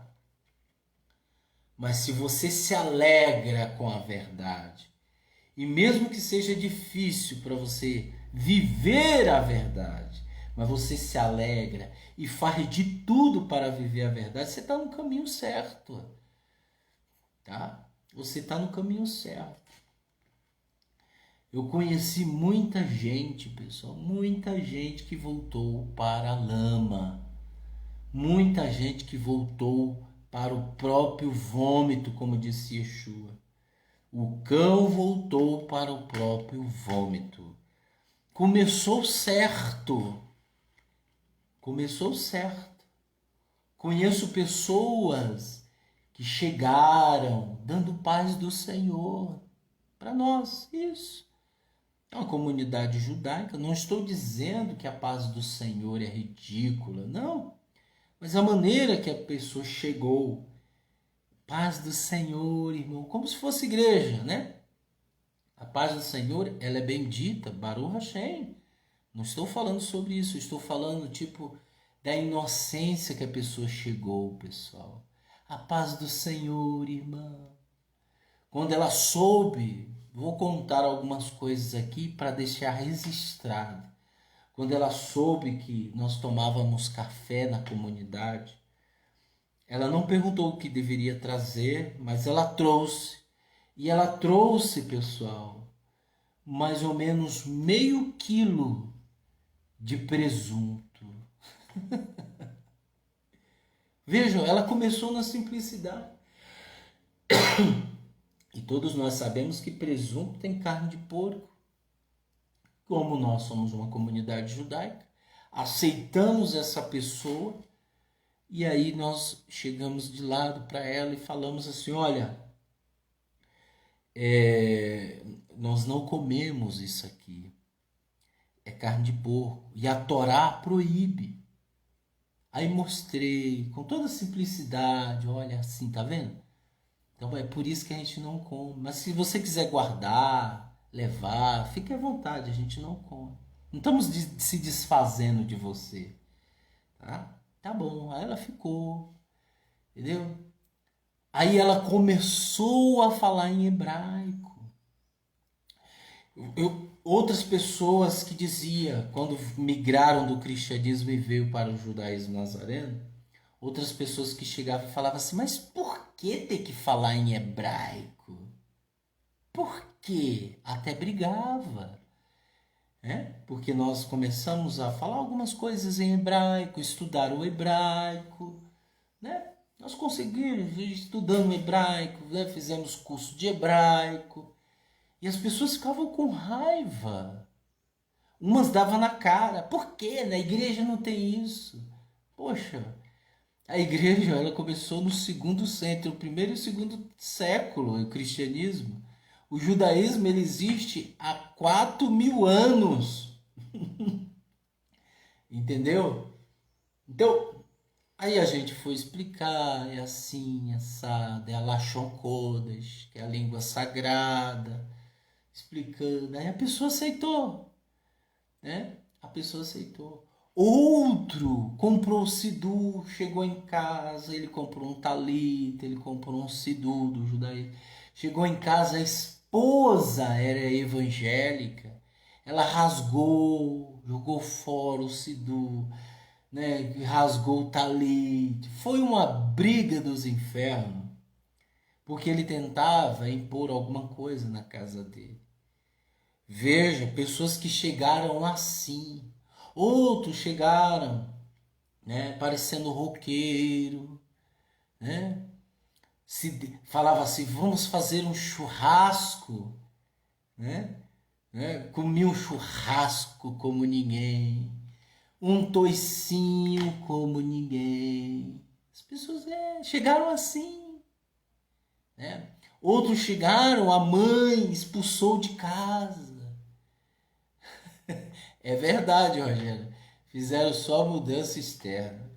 Mas se você se alegra com a verdade, e mesmo que seja difícil para você viver a verdade, mas você se alegra e faz de tudo para viver a verdade, você está no caminho certo, tá? Você está no caminho certo. Eu conheci muita gente, pessoal, muita gente que voltou para a lama, muita gente que voltou para o próprio vômito, como disse Yeshua. O cão voltou para o próprio vômito. Começou certo. Começou certo. Conheço pessoas que chegaram dando paz do Senhor para nós. Isso. É uma comunidade judaica. Não estou dizendo que a paz do Senhor é ridícula. Não. Mas a maneira que a pessoa chegou. Paz do Senhor, irmão. Como se fosse igreja, né? A paz do Senhor, ela é bendita, Baruch Hashem. Não estou falando sobre isso, estou falando tipo da inocência que a pessoa chegou, pessoal. A paz do Senhor, irmão. Quando ela soube, vou contar algumas coisas aqui para deixar registrado. Quando ela soube que nós tomávamos café na comunidade, ela não perguntou o que deveria trazer, mas ela trouxe. E ela trouxe, pessoal, mais ou menos meio quilo de presunto. Vejam, ela começou na simplicidade. E todos nós sabemos que presunto tem carne de porco. Como nós somos uma comunidade judaica, aceitamos essa pessoa e aí nós chegamos de lado para ela e falamos assim, olha, nós não comemos isso aqui. É carne de porco. E a Torá proíbe. Aí mostrei com toda simplicidade, olha assim, tá vendo? Então é por isso que a gente não come. Mas se você quiser guardar, levar, fique à vontade, a gente não come. Não estamos se desfazendo de você, tá? Tá bom. Aí ela ficou, entendeu? Aí ela começou a falar em hebraico. Outras pessoas que dizia, quando migraram do cristianismo e veio para o judaísmo nazareno, outras pessoas que chegavam e falavam assim, mas por que ter que falar em hebraico? Por quê? Até brigava. Né? Porque nós começamos a falar algumas coisas em hebraico, estudar o hebraico. Né? Nós conseguimos, estudando hebraico, né? Fizemos curso de hebraico. E as pessoas ficavam com raiva. Umas davam na cara. Por quê? Na igreja não tem isso. Poxa, a igreja ela começou no segundo século, o primeiro e o segundo século, o cristianismo. O judaísmo ele existe há 4.000 anos. Entendeu? Então, aí a gente foi explicar, é assim, assado, é a Lashon Kodesh, que é a língua sagrada, explicando. Aí a pessoa aceitou, né? A pessoa aceitou. Outro comprou o Sidu, chegou em casa, ele comprou um talita, ele comprou um Sidu do judaísmo. Chegou em casa, a esposa era evangélica, ela rasgou, jogou fora o Sidu, né? Rasgou o talita. Foi uma briga dos infernos, porque ele tentava impor alguma coisa na casa dele. Veja, pessoas que chegaram assim. Outros chegaram, né, parecendo roqueiro, né? Falava assim, vamos fazer um churrasco, né? Comi um churrasco como ninguém, um toicinho como ninguém. As pessoas chegaram assim, né? Outros chegaram, a mãe expulsou de casa. É verdade, Rogério. Fizeram só mudança externa.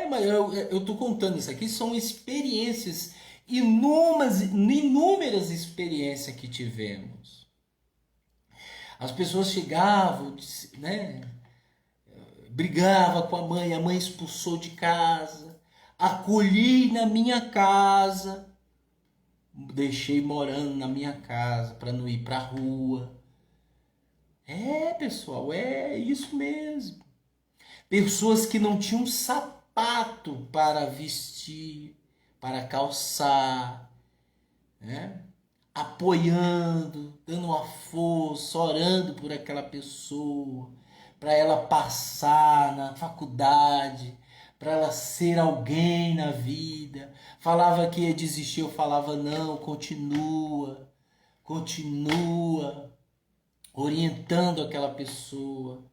Mas eu tô contando isso aqui, são experiências, inúmeras experiências que tivemos. As pessoas chegavam, né? Brigava com a mãe expulsou de casa. Acolhi na minha casa. deixei morando na minha casa para não ir para a rua. Pessoal, é isso mesmo. Pessoas que não tinham sapato para vestir, para calçar, né? Apoiando, dando uma força, orando por aquela pessoa, para ela passar na faculdade, para ela ser alguém na vida. Falava que ia desistir, eu falava não, continua, continua, orientando aquela pessoa.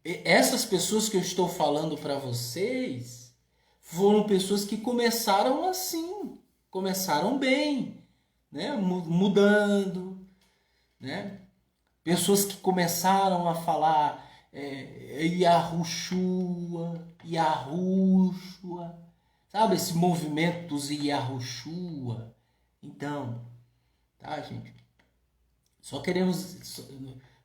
E essas pessoas que eu estou falando para vocês foram pessoas que começaram assim, começaram bem, né? Mudando, né? Pessoas que começaram a falar Yahushua, Yahushua, sabe esse movimento dos Yahushua? Então, tá, gente? Só queremos,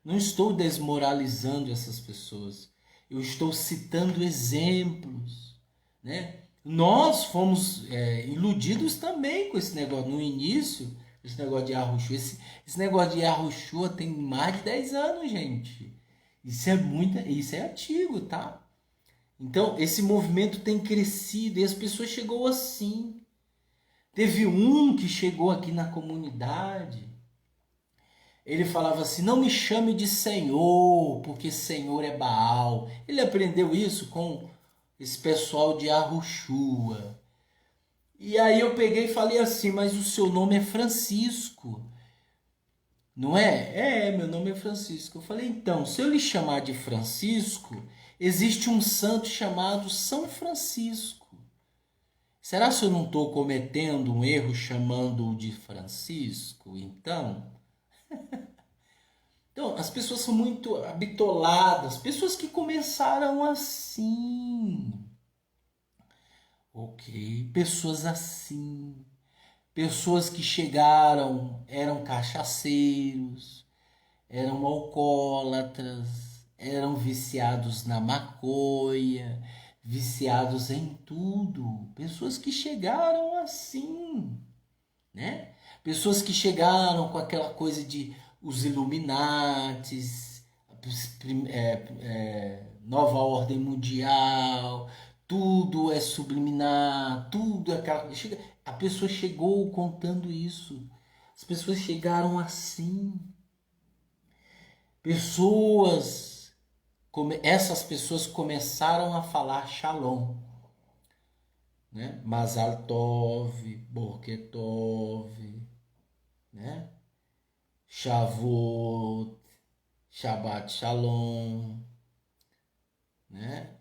não estou desmoralizando essas pessoas. Eu estou citando exemplos, né? Nós fomos iludidos também com esse negócio no início, esse negócio de Yahushua. Esse negócio de Yahushua tem mais de 10 anos, gente. Isso é antigo, tá? Então, esse movimento tem crescido e as pessoas chegou assim. Teve um que chegou aqui na comunidade. Ele falava assim, não me chame de Senhor, porque Senhor é Baal. Ele aprendeu isso com esse pessoal de Yahushua. E aí eu peguei e falei assim, mas o seu nome é Francisco, não é? Meu nome é Francisco. Eu falei, então, se eu lhe chamar de Francisco, existe um santo chamado São Francisco. Será que eu não estou cometendo um erro chamando-o de Francisco, então? Então, as pessoas são muito habitoladas, pessoas que começaram assim. Ok, pessoas assim. Pessoas que chegaram, eram cachaceiros, eram alcoólatras, eram viciados na maconha, viciados em tudo. Pessoas que chegaram assim, né? Pessoas que chegaram com aquela coisa de os Illuminates, nova ordem mundial, tudo é subliminar, tudo é aquela. A pessoa chegou contando isso. As pessoas chegaram assim. Essas pessoas começaram a falar Shalom, né? Mazal Tov, Boker Tov, né? Shavuot, Shabbat Shalom, né?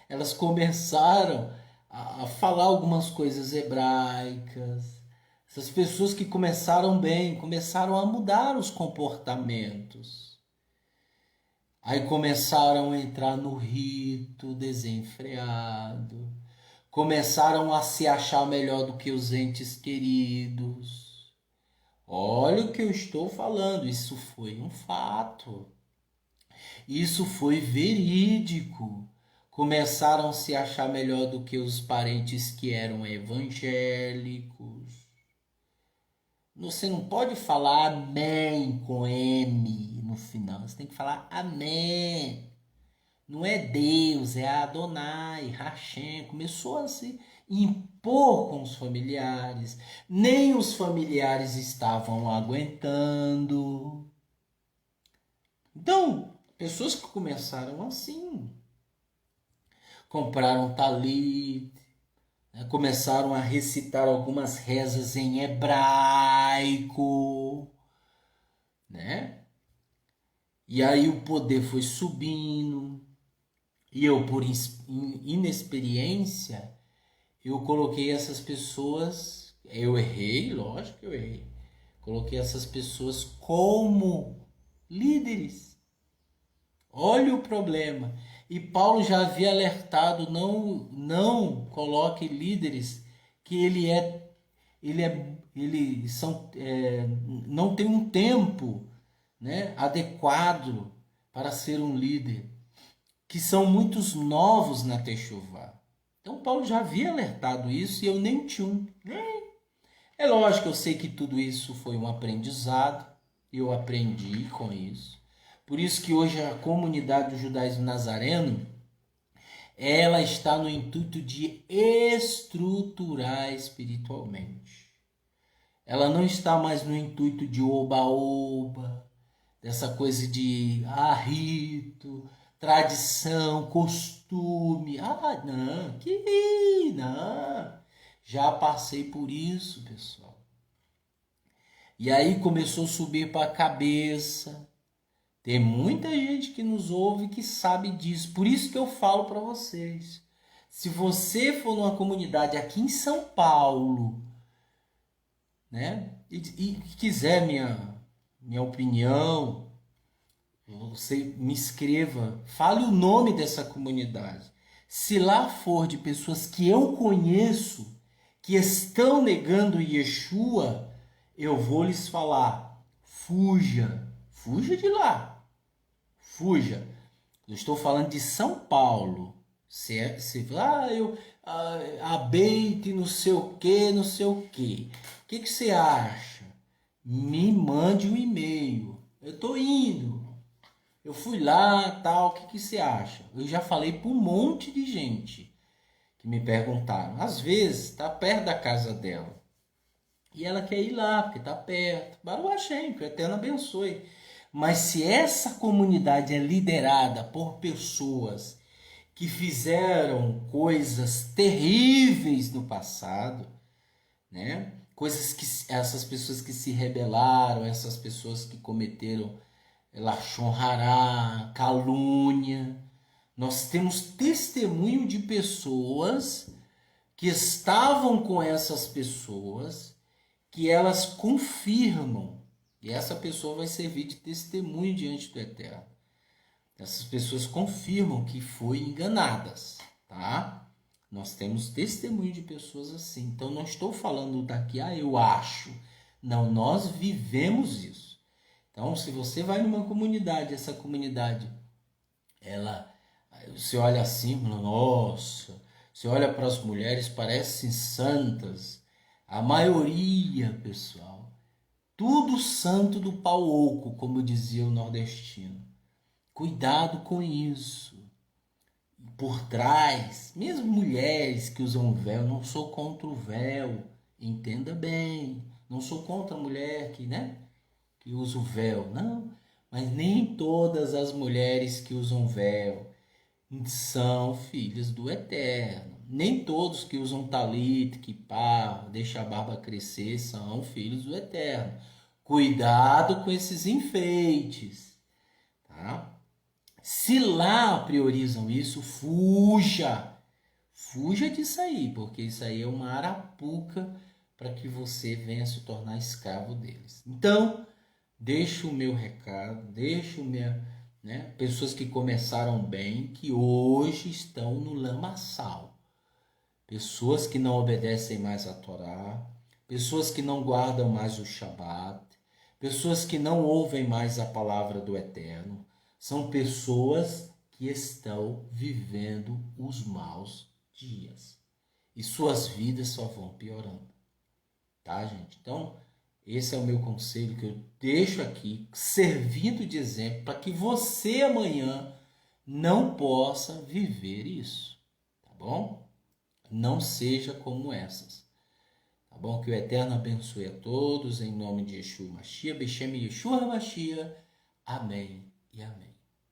Elas começaram a falar algumas coisas hebraicas. Essas pessoas que começaram bem, começaram a mudar os comportamentos. Aí começaram a entrar no rito desenfreado. Começaram a se achar melhor do que os entes queridos. Olha o que eu estou falando, isso foi um fato. Isso foi verídico. Começaram a se achar melhor do que os parentes que eram evangélicos. Você não pode falar amém com M no final. Você tem que falar amém. Não é Deus, é Adonai, Hashem. Começou a se impor com os familiares. Nem os familiares estavam aguentando. Então, pessoas que começaram assim. Compraram talit, né? Começaram a recitar algumas rezas em hebraico, né? E aí o poder foi subindo. E eu, por inexperiência, eu coloquei essas pessoas, eu errei, lógico que eu errei. Coloquei essas pessoas como líderes. Olha o problema. E Paulo já havia alertado, não coloque líderes que não tem um tempo, né, adequado para ser um líder, que são muitos novos na Techuvá. Então Paulo já havia alertado isso e eu nem tinha. É lógico, eu sei que tudo isso foi um aprendizado, eu aprendi com isso. Por isso que hoje a comunidade do judaísmo nazareno, ela está no intuito de estruturar espiritualmente. Ela não está mais no intuito de oba-oba, dessa coisa de rito, tradição, costume. Não, não. Já passei por isso, pessoal. E aí começou a subir para a cabeça. Tem muita gente que nos ouve que sabe disso. Por isso que eu falo para vocês. Se você for numa comunidade aqui em São Paulo, né, e quiser minha opinião, você me escreva, fale o nome dessa comunidade. Se lá for de pessoas que eu conheço, que estão negando Yeshua, eu vou lhes falar, fuja de lá, fuja. Eu estou falando de São Paulo. Se eu abeite não sei o que, não sei o que. O que você acha? Me mande um e-mail. Eu estou indo. Eu fui lá, tal, o que você acha? Eu já falei para um monte de gente que me perguntaram. Às vezes, está perto da casa dela. E ela quer ir lá, porque está perto. Baruch Hashem, que o Eterno abençoe. Mas se essa comunidade é liderada por pessoas que fizeram coisas terríveis no passado, né? Coisas que essas pessoas que se rebelaram, essas pessoas que cometeram lachon hará, calúnia. Nós temos testemunho de pessoas que estavam com essas pessoas, que elas confirmam, e essa pessoa vai servir de testemunho diante do Eterno. Essas pessoas confirmam que foram enganadas, tá? Nós temos testemunho de pessoas assim. Então não estou falando daqui, eu acho. Não, nós vivemos isso. Então, se você vai numa comunidade, essa comunidade, você olha assim, nossa, você olha para as mulheres, parecem santas. A maioria, pessoal, tudo santo do pau oco, como dizia o nordestino. Cuidado com isso. Por trás, mesmo mulheres que usam véu, não sou contra o véu, entenda bem. Não sou contra a mulher que usa o véu, não. Mas nem todas as mulheres que usam véu são filhas do Eterno. Nem todos que usam talit, kippah, deixa a barba crescer, são filhos do Eterno. Cuidado com esses enfeites, tá? Se lá priorizam isso, fuja. Fuja disso aí, porque isso aí é uma arapuca para que você venha se tornar escravo deles. Então, deixo o meu recado, pessoas que começaram bem, que hoje estão no lamaçal. Pessoas que não obedecem mais a Torá, pessoas que não guardam mais o Shabat, pessoas que não ouvem mais a palavra do Eterno. São pessoas que estão vivendo os maus dias. E suas vidas só vão piorando. Tá, gente? Então, esse é o meu conselho que eu deixo aqui, servindo de exemplo, para que você amanhã não possa viver isso. Tá bom? Não seja como essas. Tá bom? Que o Eterno abençoe a todos, em nome de Yeshua Mashiach, Beshem Yeshua Mashiach. Amém e amém.